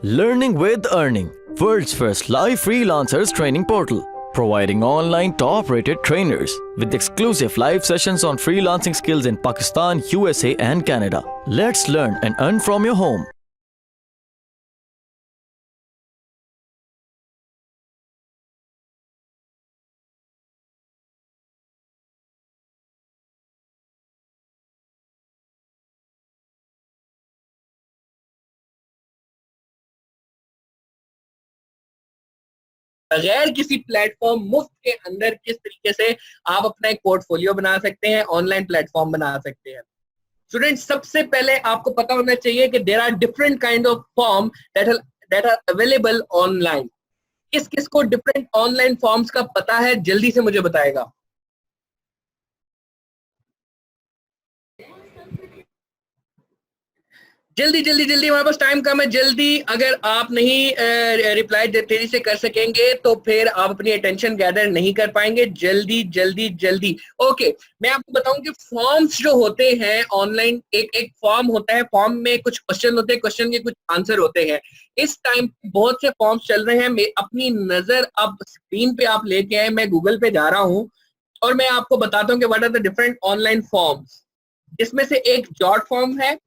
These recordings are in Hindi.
Learning with Earning, world's first live freelancers training portal, providing online top-rated trainers with exclusive live sessions on freelancing skills in Pakistan, USA and Canada. Let's learn and earn from your home. बगैर किसी प्लेटफॉर्म मुफ्त के अंदर किस तरीके से आप अपना एक पोर्टफोलियो बना सकते हैं, ऑनलाइन प्लेटफॉर्म बना सकते हैं। स्टूडेंट्स, सबसे पहले आपको पता होना चाहिए कि there are different kind of form that are available online. किस किस को डिफरेंट ऑनलाइन फॉर्म्स का पता है, जल्दी से मुझे बताएगा। जल्दी जल्दी जल्दी, हमारे पास टाइम कम है। जल्दी, अगर आप नहीं रिप्लाई तेजी से कर सकेंगे तो फिर आप अपनी अटेंशन गैदर नहीं कर पाएंगे। जल्दी जल्दी जल्दी। ओके, मैं आपको बताऊं कि फॉर्म्स जो होते हैं ऑनलाइन, एक एक फॉर्म होता है, फॉर्म में कुछ क्वेश्चन होते हैं, क्वेश्चन के कुछ आंसर होते हैं। इस टाइम बहुत से फॉर्म्स चल रहे हैं। मैं अपनी नजर अब स्क्रीन पे आप लेके आए, मैं गूगल पे जा रहा हूँ और मैं आपको बताता हूँ कि what are the different online forms. जिसमें से एक जॉट फॉर्म है,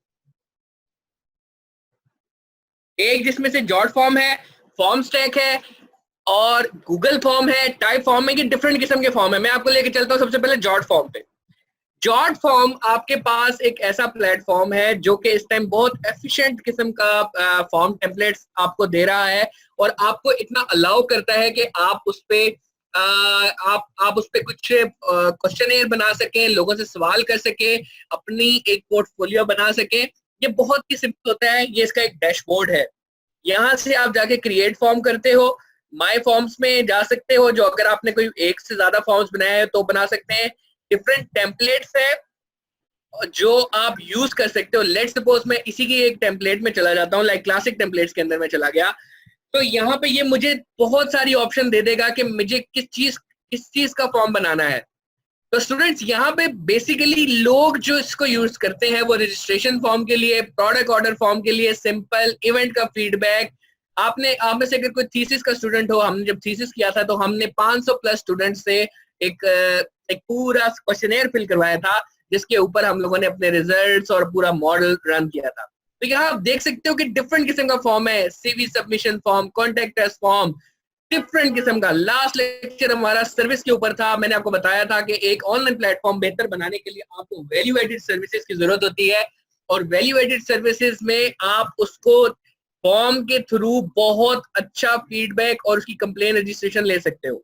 एक जिसमें से जॉट फॉर्म है, फॉर्म स्टैक है और गूगल फॉर्म है। टाइप फॉर्म है कि डिफरेंट किस्म के फॉर्म है। मैं आपको लेके चलता हूँ सबसे पहले जॉट फॉर्म पे। जॉट फॉर्म आपके पास एक ऐसा प्लेटफॉर्म है जो कि इस टाइम बहुत एफिशिएंट किस्म का फॉर्म टेम्पलेट्स आपको दे रहा है और आपको इतना अलाउ करता है कि आप उस पे आप उस पे कुछ क्वेश्चनेयर बना सकें, लोगों से सवाल कर सकें, अपनी एक पोर्टफोलियो बना सकें। ये बहुत ही सिंपल होता है। ये इसका एक डैशबोर्ड है। यहाँ से आप जाके क्रिएट फॉर्म करते हो, माय फॉर्म्स में जा सकते हो, जो अगर आपने कोई एक से ज्यादा फॉर्म्स बनाए हैं तो बना सकते हैं। डिफरेंट टेम्पलेट्स है जो आप यूज कर सकते हो। लेट्स सपोज मैं इसी की एक टेम्पलेट में चला जाता हूँ, लाइक क्लासिक टेम्पलेट्स के अंदर मैं चला गया, तो यहाँ पे ये मुझे बहुत सारी ऑप्शन दे देगा कि मुझे किस चीज का फॉर्म बनाना है। तो स्टूडेंट्स, यहाँ पे बेसिकली लोग जो इसको यूज करते हैं वो रजिस्ट्रेशन फॉर्म के लिए, प्रोडक्ट ऑर्डर फॉर्म के लिए, सिंपल इवेंट का फीडबैक। आप में से अगर कोई थीसिस का स्टूडेंट हो, हमने जब थीसिस किया था तो हमने 500 प्लस स्टूडेंट से एक एक पूरा क्वेश्चनेयर फिल करवाया था, जिसके ऊपर हम लोगों ने अपने रिजल्ट्स और पूरा मॉडल रन किया था। तो यहाँ आप देख सकते हो कि डिफरेंट किस्म का फॉर्म है, CV submission form, contact us form, different किस्म का। लास्ट लेक्चर हमारा सर्विस के ऊपर था। मैंने आपको बताया था कि एक ऑनलाइन प्लेटफॉर्म बेहतर बनाने के लिए आपको वैल्यू एडेड सर्विसेज की जरूरत होती है और वैल्यू एडेड सर्विसेज में आप उसको फॉर्म के थ्रू बहुत अच्छा फीडबैक और उसकी कंप्लेन रजिस्ट्रेशन ले सकते हो।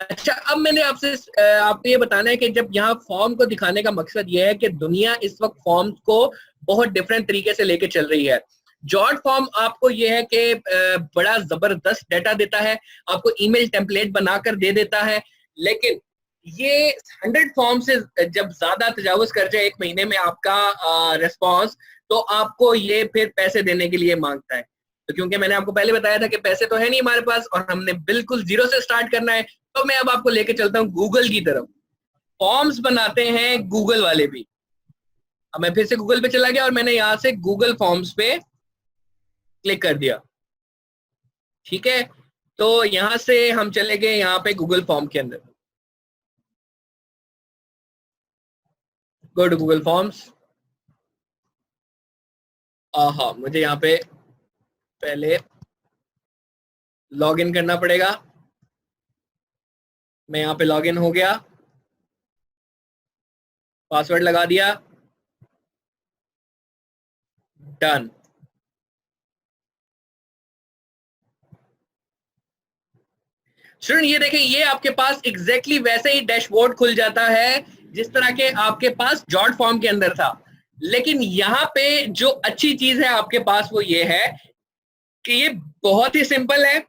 अच्छा, अब मैंने आपको ये बताना है कि जब यहाँ फॉर्म को दिखाने का मकसद ये है कि दुनिया इस वक्त फॉर्म को बहुत डिफरेंट तरीके से लेके चल रही है। जॉट फॉर्म आपको ये है कि बड़ा जबरदस्त डाटा देता है, आपको ईमेल टेम्पलेट बनाकर दे देता है, लेकिन ये 100 फॉर्म से जब ज्यादा तजावुज कर जाए एक महीने में आपका रिस्पॉन्स, तो आपको ये फिर पैसे देने के लिए मांगता है। तो क्योंकि मैंने आपको पहले बताया था कि पैसे तो है नहीं हमारे पास और हमने बिल्कुल जीरो से स्टार्ट करना है, तो मैं अब आपको लेके चलता हूँ गूगल की तरफ। फॉर्म्स बनाते हैं गूगल वाले भी। अब मैं फिर से गूगल पे चला गया और मैंने यहाँ से गूगल फॉर्म्स पे क्लिक कर दिया। ठीक है, तो यहां से हम चले गए यहाँ पे गूगल फॉर्म के अंदर। Go to Google forms. हाँ, मुझे यहाँ पे पहले लॉग इन करना पड़ेगा। मैं यहाँ पे लॉग इन हो गया, पासवर्ड लगा दिया, डन। स्टूडेंट, ये देखें, ये आपके पास एग्जैक्टली वैसे ही डैशबोर्ड खुल जाता है जिस तरह के आपके पास जॉट फॉर्म के अंदर था। लेकिन यहाँ पे जो अच्छी चीज है आपके पास वो ये है कि ये बहुत ही सिंपल है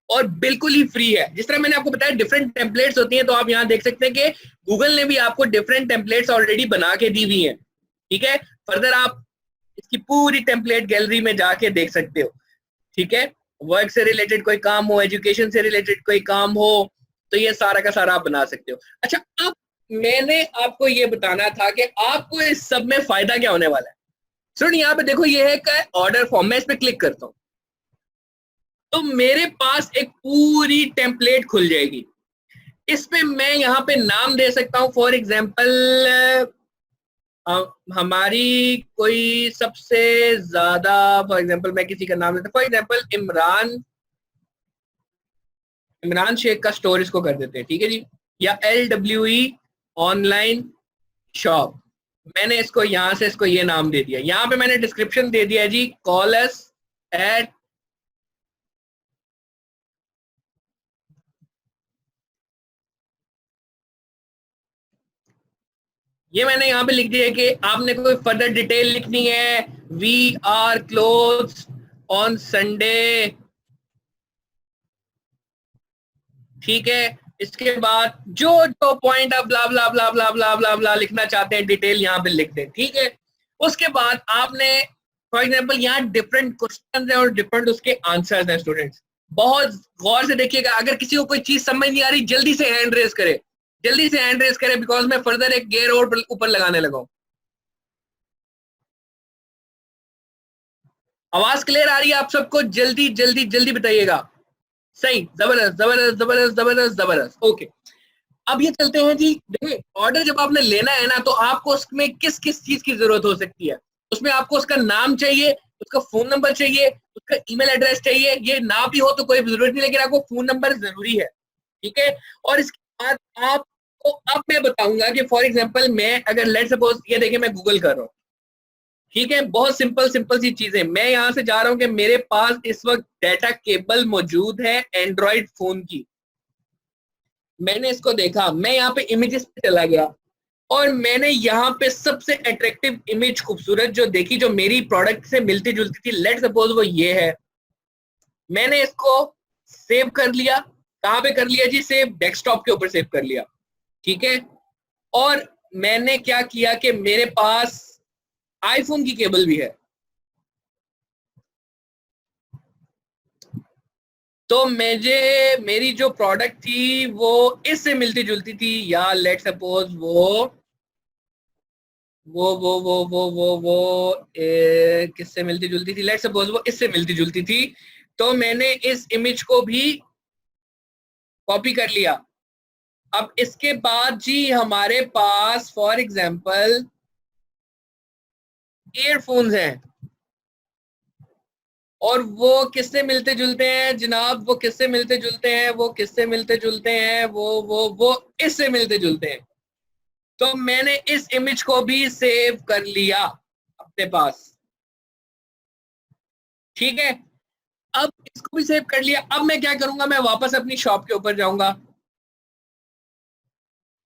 और बिल्कुल ही फ्री है। जिस तरह मैंने आपको बताया डिफरेंट टेम्पलेट्स होती हैं, तो आप यहाँ देख सकते हैं कि गूगल ने भी आपको डिफरेंट टेम्पलेट्स ऑलरेडी बना के दी हुई हैं। ठीक है, फर्दर आप इसकी पूरी टेम्पलेट गैलरी में जाके देख सकते हो। ठीक है, वर्क से रिलेटेड कोई काम हो, एजुकेशन से रिलेटेड कोई काम हो, तो ये सारा का सारा आप बना सकते हो। अच्छा, अब मैंने आपको ये बताना था कि आपको इस सब में फायदा क्या होने वाला है। स्टूडेंट यहाँ पे देखो ये है ऑर्डर फॉर्म, मैं इस पे क्लिक करता हूँ तो मेरे पास एक पूरी टेम्पलेट खुल जाएगी। इस पे मैं यहाँ पे नाम दे सकता हूँ, फॉर एग्जाम्पल हमारी कोई सबसे ज्यादा, फॉर एग्जाम्पल मैं किसी का नाम देता हूँ, फॉर एग्जाम्पल इमरान शेख का स्टोर इसको कर देते हैं, ठीक है जी, या LWE ऑनलाइन शॉप। मैंने इसको यहां से इसको ये नाम दे दिया, यहाँ पे मैंने डिस्क्रिप्शन दे दिया जी, कॉल अस एट ये मैंने यहाँ पे लिख दिया कि आपने कोई फर्दर डिटेल लिखनी है, we are close on Sunday, ठीक है। इसके बाद जो जो पॉइंट आप ब्ला ब्ला ब्ला ब्ला ब्ला ब्ला ब्ला लिखना चाहते हैं डिटेल यहाँ पे लिख दें, ठीक है। उसके बाद आपने फॉर एग्जांपल यहाँ डिफरेंट क्वेश्चन है और डिफरेंट उसके आंसर्स हैं स्टूडेंट्स, बहुत गौर से देखिएगा। अगर किसी को कोई चीज समझ नहीं आ रही जल्दी से हैंड रेज करे, जल्दी से हैंड रेज करे, बिकॉज मैं फर्दर एक गेयर और ऊपर लगाने लगा हूं। आवाज क्लियर आ रही है आप सबको? जल्दी जल्दी जल्दी बताइएगा। सही, जबरदस्त जबरदस्त जबरदस्त जबरदस्त जबरदस्त, ओके। अब ये चलते हैं जी, देखिए ऑर्डर जब आपने लेना है ना तो आपको उसमें किस किस चीज की जरूरत हो सकती है। उसमें आपको उसका नाम चाहिए, उसका फोन नंबर चाहिए, उसका ईमेल एड्रेस चाहिए। ये ना भी हो तो कोई जरूरत नहीं, लेकिन आपको फोन नंबर जरूरी है, ठीक है। और इसके बाद आपको, अब मैं बताऊंगा कि फॉर एग्जाम्पल मैं अगर लेट सपोज ये देखिए मैं गूगल कर रहा हूँ, ठीक है, बहुत सिंपल सिंपल सी चीजें। मैं यहां से जा रहा हूं कि मेरे पास इस वक्त डाटा केबल मौजूद है एंड्रॉइड फोन की। मैंने इसको देखा, मैं यहाँ पे इमेजेस पे चला गया और मैंने यहाँ पे सबसे अट्रैक्टिव इमेज खूबसूरत जो देखी, जो मेरी प्रोडक्ट से मिलती जुलती थी, लेट सपोज वो ये है। मैंने इसको सेव कर लिया। कहाँ पे कर लिया जी? सेव डेस्कटॉप के ऊपर सेव कर लिया, ठीक है। और मैंने क्या किया कि मेरे पास आईफोन की केबल भी है, तो मुझे मेरी जो प्रोडक्ट थी वो इससे मिलती जुलती थी, या लेट सपोज वो किससे मिलती जुलती थी, लेट सपोज वो इससे मिलती जुलती थी। तो मैंने इस इमेज को भी कॉपी कर लिया। अब इसके बाद जी हमारे पास फॉर एग्जांपल ईयरफोन्स हैं, और वो किससे मिलते जुलते हैं जनाब? वो किससे मिलते जुलते हैं? वो किससे मिलते जुलते हैं? वो इससे मिलते जुलते हैं। तो मैंने इस इमेज को भी सेव कर लिया अपने पास, ठीक है। अब इसको भी सेव कर लिया। अब मैं क्या करूंगा, मैं वापस अपनी शॉप के ऊपर जाऊंगा।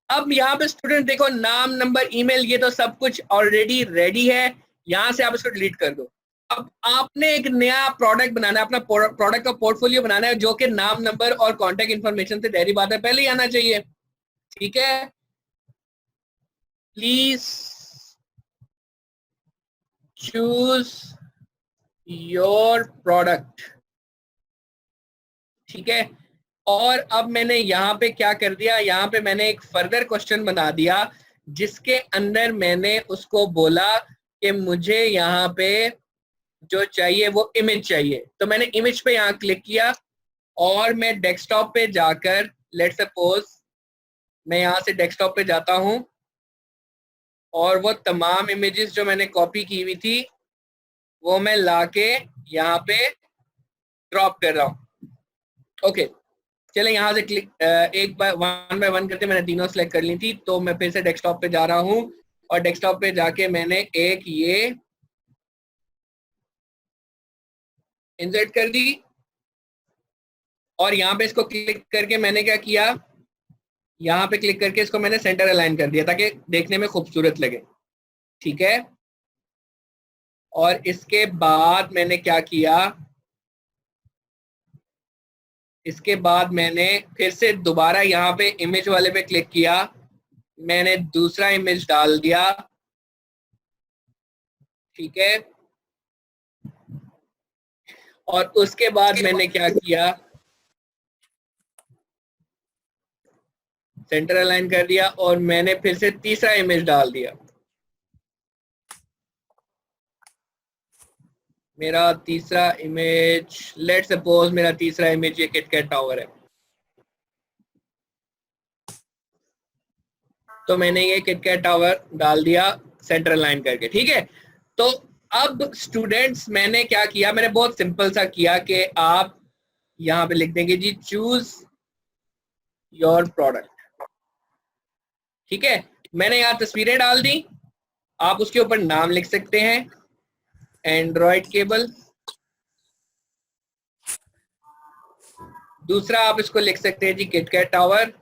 अब यहाँ पे स्टूडेंट देखो, नाम नंबर ईमेल ये तो सब कुछ ऑलरेडी रेडी है, यहां से आप इसको डिलीट कर दो। अब आपने एक नया प्रोडक्ट बनाना है, अपना प्रोडक्ट का पोर्टफोलियो बनाना है, जो कि नाम नंबर और कॉन्टेक्ट इन्फॉर्मेशन से ढेरी बात है पहले ही आना चाहिए, ठीक है। प्लीज चूज योर प्रोडक्ट, ठीक है। और अब मैंने यहाँ पे क्या कर दिया, यहाँ पे मैंने एक फर्दर क्वेश्चन बना दिया जिसके अंदर मैंने उसको बोला कि मुझे यहाँ पे जो चाहिए वो इमेज चाहिए। तो मैंने इमेज पे यहाँ क्लिक किया और मैं डेस्कटॉप पे जाकर, लेट सपोज मैं यहाँ से डेस्कटॉप पे जाता हूँ और वो तमाम इमेजेस जो मैंने कॉपी की हुई थी वो मैं लाके यहाँ पे ड्रॉप कर रहा हूँ, ओके। चले यहाँ से क्लिक एक बाय वन करके मैंने तीनों सेलेक्ट कर ली थी। तो मैं फिर से डेस्कटॉप पे जा रहा हूँ और डेस्कटॉप पे जाके मैंने एक ये इंसर्ट कर दी और यहाँ पे इसको क्लिक करके मैंने क्या किया, यहाँ पे क्लिक करके इसको मैंने सेंटर अलाइन कर दिया ताकि देखने में खूबसूरत लगे, ठीक है। और इसके बाद मैंने क्या किया, इसके बाद मैंने फिर से दोबारा यहाँ पे इमेज वाले पे क्लिक किया, मैंने दूसरा इमेज डाल दिया, ठीक है। और उसके बाद मैंने क्या किया, सेंटर अलाइन कर दिया और मैंने फिर से तीसरा इमेज डाल दिया। मेरा तीसरा इमेज, लेट सपोज मेरा तीसरा इमेज ये किटकैट टावर है, तो मैंने ये किटकैट टावर डाल दिया सेंट्रल लाइन करके, ठीक है। तो अब स्टूडेंट्स मैंने क्या किया, मैंने बहुत सिंपल सा किया कि आप यहाँ पे लिख देंगे जी चूज योर प्रोडक्ट, ठीक है। मैंने यहाँ तस्वीरें डाल दी, आप उसके ऊपर नाम लिख सकते हैं, एंड्रॉयड केबल। दूसरा आप इसको लिख सकते हैं जी किटकैट टावर।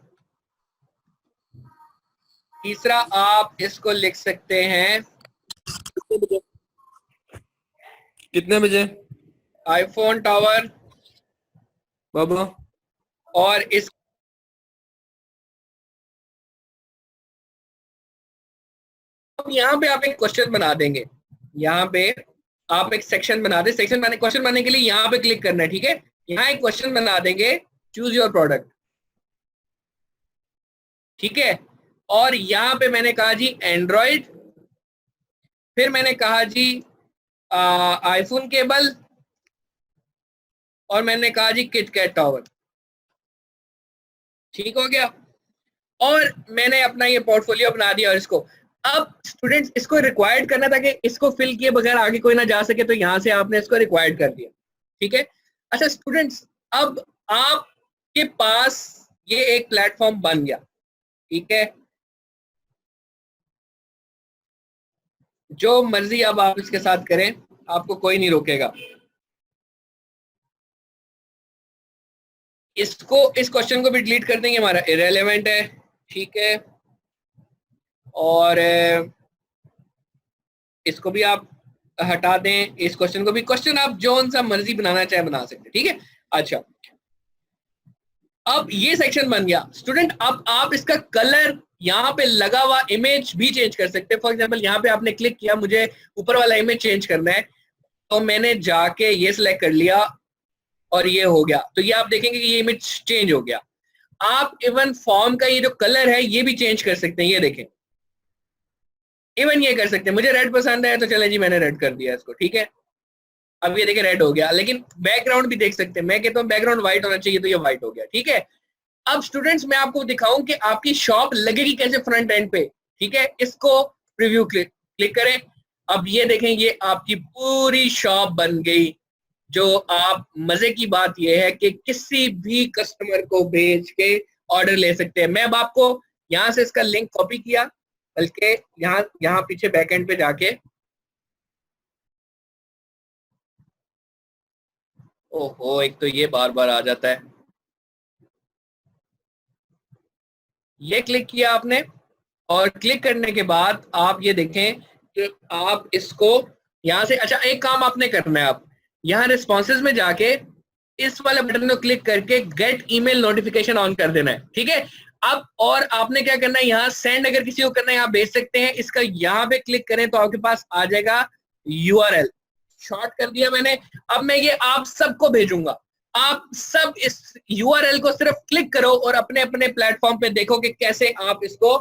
तीसरा आप इसको लिख सकते हैं कितने बजे आईफोन टावर। बाबा? और इस यहाँ पे आप एक क्वेश्चन बना देंगे, यहाँ पे आप एक सेक्शन बना दे, सेक्शन बनाने क्वेश्चन बनाने के लिए यहाँ पे क्लिक करना है, ठीक है। यहाँ एक क्वेश्चन बना देंगे चूज योर प्रोडक्ट, ठीक है। और यहाँ पे मैंने कहा जी एंड्रॉइड, फिर मैंने कहा जी आईफोन केबल, और मैंने कहा जी किटकैट टावर, ठीक हो गया। और मैंने अपना ये पोर्टफोलियो बना दिया। और इसको अब स्टूडेंट्स इसको रिक्वायर्ड करना था कि इसको फिल किए बगैर आगे कोई ना जा सके, तो यहां से आपने इसको रिक्वायर्ड कर दिया, ठीक है। अच्छा स्टूडेंट्स, अब आपके पास ये एक प्लेटफॉर्म बन गया, ठीक है। जो मर्जी अब आप इसके साथ करें, आपको कोई नहीं रोकेगा। इसको, इस क्वेश्चन को भी डिलीट कर देंगे, हमारा इररेलेवेंट है, ठीक है। और इसको भी आप हटा दें, इस क्वेश्चन को भी। क्वेश्चन आप जो सा मर्जी बनाना चाहे बना सकते हैं, ठीक है। अच्छा, अब ये सेक्शन बन गया स्टूडेंट। अब आप इसका कलर, यहाँ पे लगा हुआ इमेज भी चेंज कर सकते हैं। फॉर एग्जांपल यहाँ पे आपने क्लिक किया, मुझे ऊपर वाला इमेज चेंज करना है, तो मैंने जाके ये सिलेक्ट कर लिया और ये हो गया। तो ये आप देखेंगे कि ये इमेज चेंज हो गया। आप इवन फॉर्म का ये जो कलर है ये भी चेंज कर सकते हैं, ये देखें, इवन ये कर सकते हैं। मुझे रेड पसंद है तो चले जी मैंने रेड कर दिया इसको, ठीक है। अब ये देखिए रेड हो गया, लेकिन बैकग्राउंड भी देख सकते हैं। मैं कहता हूँ बैकग्राउंड व्हाइट होना चाहिए, तो ये व्हाइट हो गया, ठीक है। अब स्टूडेंट्स मैं आपको दिखाऊं कि आपकी शॉप लगेगी कैसे फ्रंट एंड पे, ठीक है। इसको प्रीव्यू क्लिक करें। अब ये देखें, ये आपकी पूरी शॉप बन गई। जो आप, मजे की बात ये है कि किसी भी कस्टमर को भेज के ऑर्डर ले सकते हैं। मैं अब आपको यहां से इसका लिंक कॉपी किया, बल्कि यहाँ पीछे बैकएंड पे जाके, ओहो एक तो ये बार बार आ जाता है। ये क्लिक किया आपने, और क्लिक करने के बाद आप ये देखें कि आप इसको यहां से, अच्छा एक काम आपने करना है, आप यहाँ रिस्पॉन्सेज में जाके इस वाले बटन को क्लिक करके गेट ईमेल नोटिफिकेशन ऑन कर देना है, ठीक है। अब और आपने क्या करना है, यहाँ सेंड अगर किसी को करना है, यहाँ भेज सकते हैं। इसका यहाँ पे क्लिक करें तो आपके पास आ जाएगा URL, शॉर्ट कर दिया मैंने। अब मैं ये आप सबको भेजूंगा। आप सब इस URL को सिर्फ क्लिक करो और अपने अपने प्लेटफॉर्म पे देखो कि कैसे आप इसको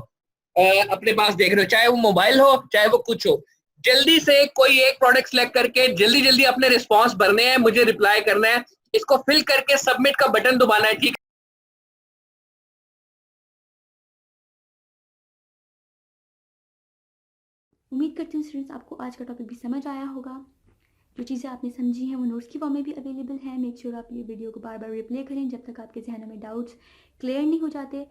अपने पास देख रहे हो, चाहे वो मोबाइल हो चाहे वो कुछ हो। जल्दी से कोई एक प्रोडक्ट सिलेक्ट करके जल्दी जल्दी अपने रिस्पॉन्स भरने हैं, मुझे रिप्लाई करना है, इसको फिल करके सबमिट का बटन दबाना है, ठीक है। उम्मीद करती हूँ स्टूडेंट्स आपको आज का टॉपिक भी समझ आया होगा। जो चीज़ें आपने समझी हैं वो नोट्स की फॉर्म में भी अवेलेबल है। मेक श्योर आप ये वीडियो को बार बार रिप्ले करें जब तक आपके जहनों में डाउट्स क्लियर नहीं हो जाते।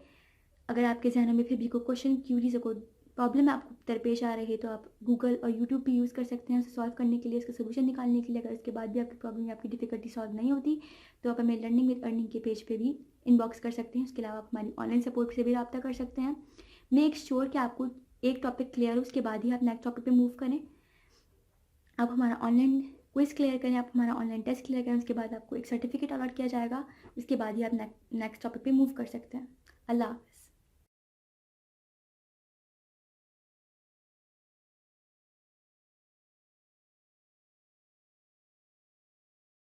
अगर आपके जहनों में फिर भी कोई क्वेश्चन, क्यूरीज, कोई प्रॉब्लम आपको दरपेश आ रही है तो आप गूगल और यूट्यूब भी यूज़ कर सकते हैं उसे सॉल्व करने के लिए, इसका सोल्यूशन निकालने के लिए। अगर इसके बाद भी आपकी प्रॉब्लम या आपकी डिफिकल्टी सॉल्व नहीं होती तो आप हमें लर्निंग विद अर्निंग के पेज पे भी इनबॉक्स कर सकते हैं। उसके अलावा आप हमारी ऑनलाइन सपोर्ट से भी रब्ता कर सकते हैं। मेक श्योर कि आपको एक टॉपिक क्लियर हो, उसके बाद ही आप नेक्स्ट टॉपिक पे मूव करें। आप हमारा ऑनलाइन क्विज क्लियर करें, आप हमारा ऑनलाइन टेस्ट क्लियर करें, उसके बाद आपको एक सर्टिफिकेट अलॉट किया जाएगा। उसके बाद ही आप नेक्स्ट टॉपिक पे मूव कर सकते हैं। अल्लाह हाफ़िज़।